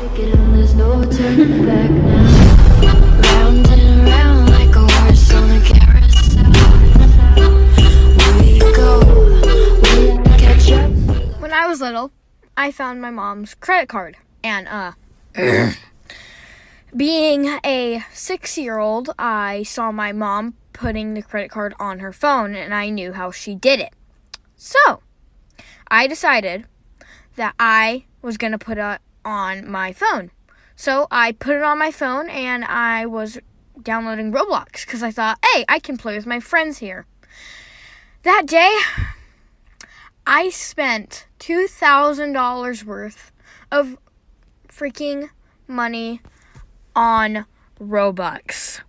And there's no turning back now. Round and around like a horse on a carousel. We go, we catch up. When I was little, I found my mom's credit card. And, being a 6-year-old, I saw my mom putting the credit card on her phone, and I knew how she did it. So, I decided that I was going to put it on my phone. So, I put it on my phone, and I was downloading Roblox, because I thought, hey, I can play with my friends here. That day, I spent $2,000 worth of freaking money on Roblox.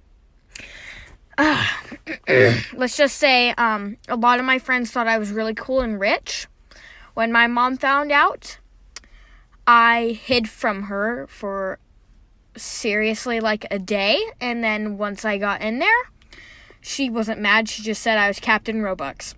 Let's just say a lot of my friends thought I was really cool and rich. When my mom found out, I hid from her for seriously like a day, and then once I got in there, she wasn't mad. She just said I was Captain Robux.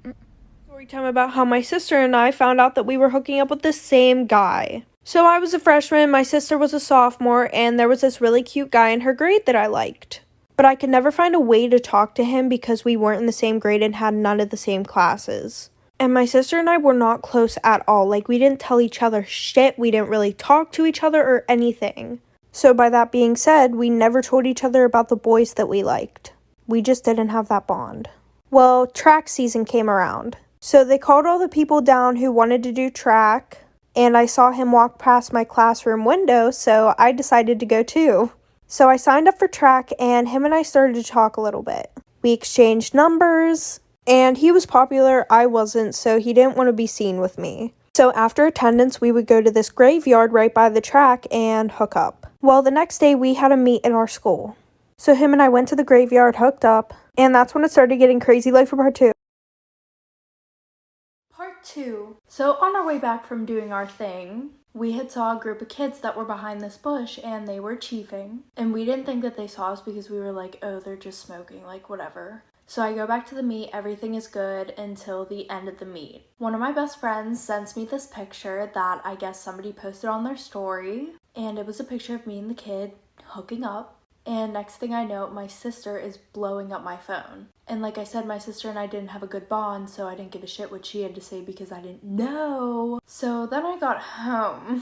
Story time about how my sister and I found out that we were hooking up with the same guy. So I was a freshman, my sister was a sophomore, and there was this really cute guy in her grade that I liked. But I could never find a way to talk to him because we weren't in the same grade and had none of the same classes. And my sister and I were not close at all. Like, we didn't tell each other shit, we didn't really talk to each other or anything. So by that being said, we never told each other about the boys that we liked. We just didn't have that bond. Well, track season came around. So they called all the people down who wanted to do track, and I saw him walk past my classroom window, so I decided to go too. So I signed up for track, and him and I started to talk a little bit. We exchanged numbers, and he was popular, I wasn't, so he didn't want to be seen with me. So after attendance, we would go to this graveyard right by the track and hook up. Well, the next day we had a meet in our school. So him and I went to the graveyard, hooked up, and that's when it started getting crazy, like for part 2. Part 2. So on our way back from doing our thing, we had saw a group of kids that were behind this bush and they were chiefing. And we didn't think that they saw us because we were like, oh, they're just smoking, like whatever. So I go back to the meet, everything is good until the end of the meet. One of my best friends sends me this picture that I guess somebody posted on their story. And it was a picture of me and the kid hooking up. And next thing I know, my sister is blowing up my phone. And like I said, my sister and I didn't have a good bond, so I didn't give a shit what she had to say because I didn't know. So then I got home.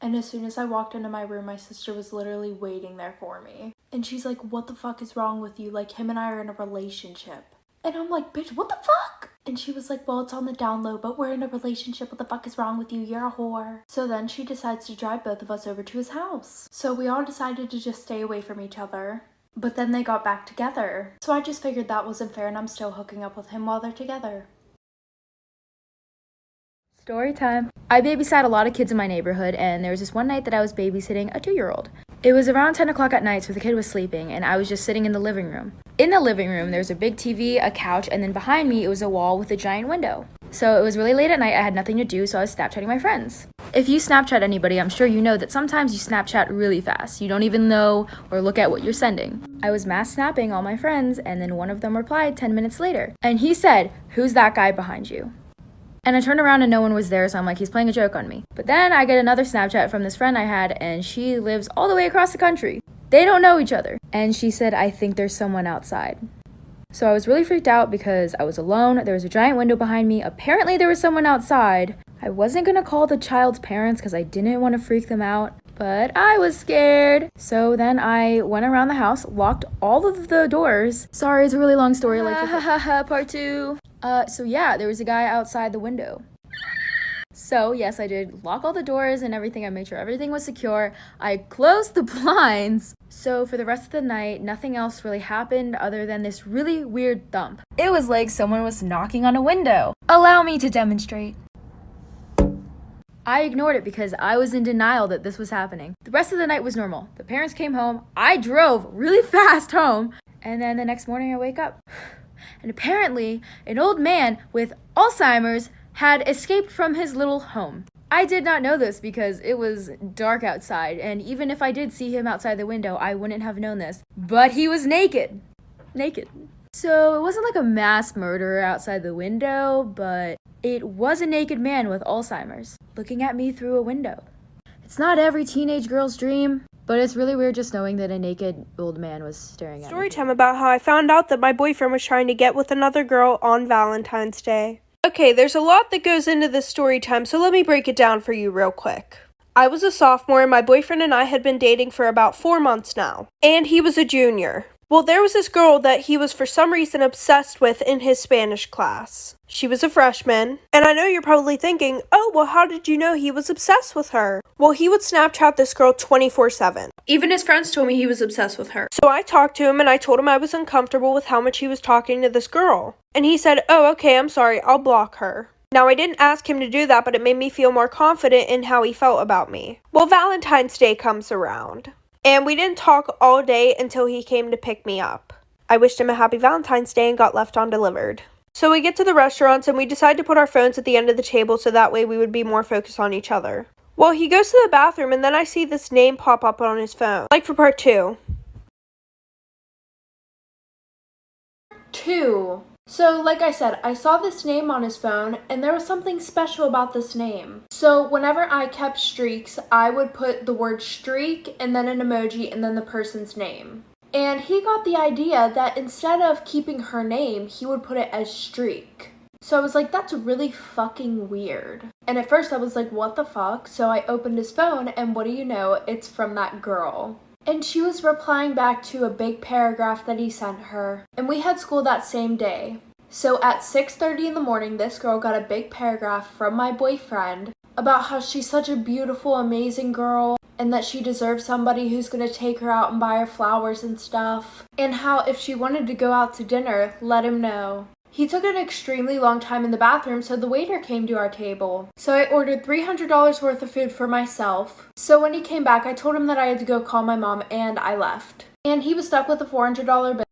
And as soon as I walked into my room, my sister was literally waiting there for me. And she's like, what the fuck is wrong with you? Like, him and I are in a relationship. And I'm like, bitch, what the fuck? And she was like, well, it's on the down low, but we're in a relationship. What the fuck is wrong with you? You're a whore. So then she decides to drive both of us over to his house. So we all decided to just stay away from each other. But then they got back together. So I just figured that wasn't fair, and I'm still hooking up with him while they're together. Story time. I babysat a lot of kids in my neighborhood, and there was this one night that I was babysitting a 2-year-old. It was around 10 o'clock at night, so the kid was sleeping, and I was just sitting in the living room. In the living room, there was a big TV, a couch, and then behind me, it was a wall with a giant window. So it was really late at night, I had nothing to do, so I was Snapchatting my friends. If you Snapchat anybody, I'm sure you know that sometimes you Snapchat really fast. You don't even know or look at what you're sending. I was mass snapping all my friends, and then one of them replied 10 minutes later. And he said, who's that guy behind you? And I turned around and no one was there, so I'm like, he's playing a joke on me. But then I get another Snapchat from this friend I had, and she lives all the way across the country. They don't know each other. And she said, I think there's someone outside. So I was really freaked out because I was alone. There was a giant window behind me. Apparently there was someone outside. I wasn't gonna call the child's parents because I didn't want to freak them out, but I was scared. So then I went around the house, locked all of the doors. Sorry, it's a really long story. Part 2. So yeah, there was a guy outside the window. So yes, I did lock all the doors and everything. I made sure everything was secure. I closed the blinds. So for the rest of the night, nothing else really happened other than this really weird thump. It was like someone was knocking on a window. Allow me to demonstrate. I ignored it because I was in denial that this was happening. The rest of the night was normal. The parents came home. I drove really fast home. And then the next morning I wake up. And apparently, an old man with Alzheimer's had escaped from his little home. I did not know this because it was dark outside, and even if I did see him outside the window, I wouldn't have known this. But he was naked. Naked. So it wasn't like a mass murderer outside the window, but it was a naked man with Alzheimer's looking at me through a window. It's not every teenage girl's dream, but it's really weird just knowing that a naked old man was staring at me. Story time about how I found out that my boyfriend was trying to get with another girl on Valentine's Day. Okay, there's a lot that goes into this story time, so let me break it down for you real quick. I was a sophomore and my boyfriend and I had been dating for about 4 months now, and he was a junior. Well, there was this girl that he was for some reason obsessed with in his Spanish class. She was a freshman, and I know you're probably thinking, oh, well, how did you know he was obsessed with her? Well, he would Snapchat this girl 24/7. Even his friends told me he was obsessed with her. So I talked to him and I told him I was uncomfortable with how much he was talking to this girl. And he said, oh, okay, I'm sorry, I'll block her. Now, I didn't ask him to do that, but it made me feel more confident in how he felt about me. Well, Valentine's Day comes around, and we didn't talk all day until he came to pick me up. I wished him a happy Valentine's Day and got left undelivered. So we get to the restaurants and we decide to put our phones at the end of the table so that way we would be more focused on each other. Well, he goes to the bathroom and then I see this name pop up on his phone. Like for part 2. So, like I said, I saw this name on his phone, and there was something special about this name. So, whenever I kept streaks, I would put the word streak, and then an emoji, and then the person's name. And he got the idea that instead of keeping her name, he would put it as streak. So I was like, that's really fucking weird. And at first I was like, what the fuck? So I opened his phone, and what do you know? It's from that girl. And she was replying back to a big paragraph that he sent her. And we had school that same day. So at 6:30 in the morning, this girl got a big paragraph from my boyfriend about how she's such a beautiful, amazing girl, and that she deserves somebody who's gonna take her out and buy her flowers and stuff. And how if she wanted to go out to dinner, let him know. He took an extremely long time in the bathroom, so the waiter came to our table. So I ordered $300 worth of food for myself. So when he came back, I told him that I had to go call my mom, and I left. And he was stuck with a $400 bill.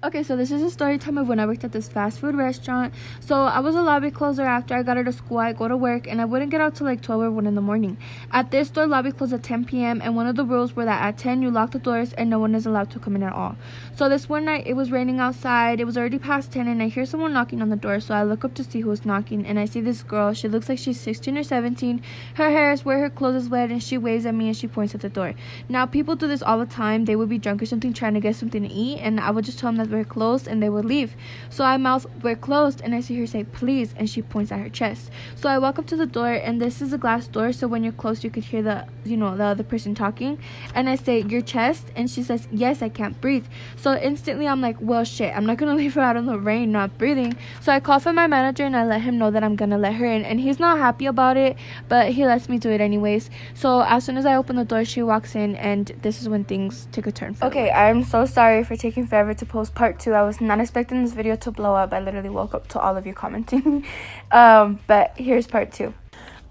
Okay, so this is a story time of when I worked at this fast food restaurant. So I was a lobby closer after I got out of school. I go to work and I wouldn't get out till like 12 or 1 in the morning. At this store, lobby closed at 10 p.m. and one of the rules were that at 10 you lock the doors and no one is allowed to come in at all. So this one night it was raining outside. It was already past 10 and I hear someone knocking on the door. So I look up to see who's knocking and I see this girl. She looks like she's 16 or 17. Her hair is where her clothes is wet and she waves at me and she points at the door. Now people do this all the time. They would be drunk or something trying to get something to eat and I would just tell them that we're closed and they would leave. So I mouth, we're closed, and I see her say please and she points at her chest. So I walk up to the door and this is a glass door, so when you're close you could hear the other person talking, and I say your chest and she says yes, I can't breathe. So instantly I'm like, well shit, I'm not gonna leave her out in the rain not breathing. So I call for my manager and I let him know that I'm gonna let her in, and he's not happy about it but he lets me do it anyways. So as soon as I open the door she walks in and this is when things took a turn. Okay, I'm so sorry for taking forever to post part 2. I was not expecting this video to blow up. I literally woke up to all of you commenting. But here's part 2.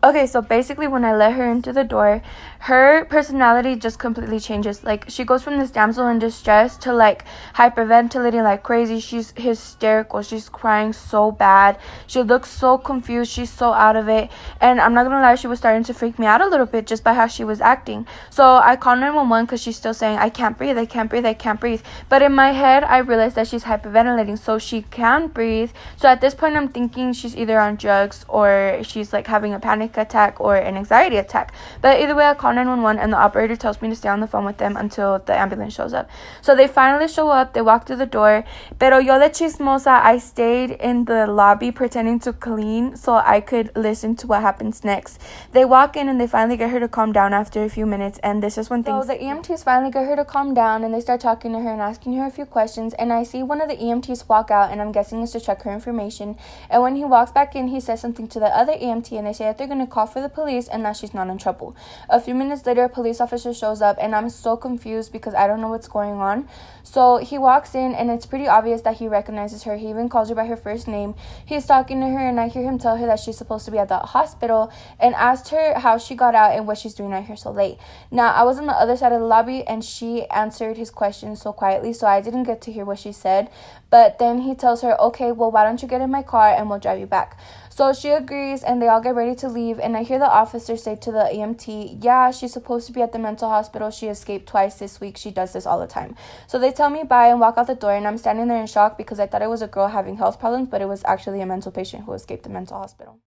Okay, so basically when I let her into the door, her personality just completely changes. Like, she goes from this damsel in distress to like hyperventilating like crazy. She's hysterical. She's crying so bad. She looks so confused. She's so out of it. And I'm not gonna lie, she was starting to freak me out a little bit just by how she was acting. So I called 911 because she's still saying, I can't breathe, I can't breathe, I can't breathe. But in my head, I realized that she's hyperventilating, so she can breathe. So at this point, I'm thinking she's either on drugs or she's like having a panic attack or an anxiety attack. But either way, I call 911 and the operator tells me to stay on the phone with them until the ambulance shows up. So they finally show up. They walk through the door. Pero yo de chismosa, I stayed in the lobby pretending to clean so I could listen to what happens next. They walk in and they finally get her to calm down after a few minutes, and this is when things... So the EMTs finally get her to calm down and they start talking to her and asking her a few questions, and I see one of the EMTs walk out, and I'm guessing it's to check her information. And when he walks back in, he says something to the other EMT and they say that they're going to call for the police and that she's not in trouble. A few minutes later, a police officer shows up and I'm so confused because I don't know what's going on. So he walks in and it's pretty obvious that he recognizes her. He even calls her by her first name. He's talking to her and I hear him tell her that she's supposed to be at the hospital and asked her how she got out and what she's doing out here so late. Now, I was on the other side of the lobby and she answered his questions so quietly, so I didn't get to hear what she said. But then he tells her, okay, well, why don't you get in my car and we'll drive you back. So she agrees and they all get ready to leave, and I hear the officer say to the EMT, yeah, she's supposed to be at the mental hospital. She escaped twice this week. She does this all the time. So they tell me bye and walk out the door, and I'm standing there in shock because I thought it was a girl having health problems, but it was actually a mental patient who escaped the mental hospital.